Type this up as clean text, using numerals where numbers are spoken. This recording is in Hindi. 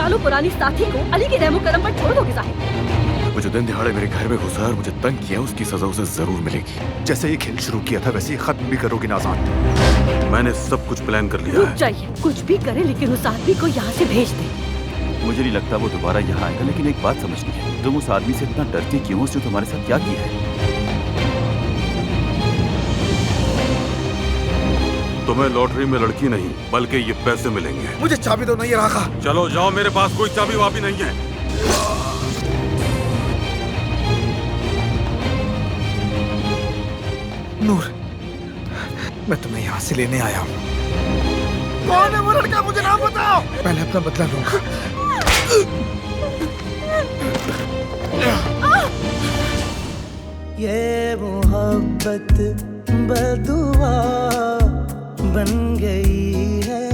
सालों पुरानी साथी को अली के रहमो करम पर छोड़ दोगे साहिब? वो जो दिन दिहाड़े मेरे घर में घुसा और मुझे तंग किया, उसकी सजा उसे जरूर मिलेगी। जैसे ये खेल शुरू किया था वैसे ही खत्म भी करोगी ना आजाद? मैंने सब कुछ प्लान कर लिया रुक है। जाइए, कुछ भी करे लेकिन उस आदमी को यहाँ से भेज दे। मुझे नहीं लगता वो दोबारा यहाँ आएगा, लेकिन एक बात समझनी है, तुम उस आदमी से इतना डरती क्यों हो? उसने तुम्हारे साथ क्या किया है? तुम्हें लॉटरी में लड़की नहीं बल्कि ये पैसे मिलेंगे। मुझे चाबी दो, नहीं रखा। चलो जाओ, मेरे पास कोई चाबी वाबी नहीं है। नूर, मैं तुम्हें यहाँ से लेने आया हूँ। कौन है वो लड़का, मुझे नाम बताओ। पहले अपना बदला लूंगा। ये मोहब्बत बदुआ बन गई है।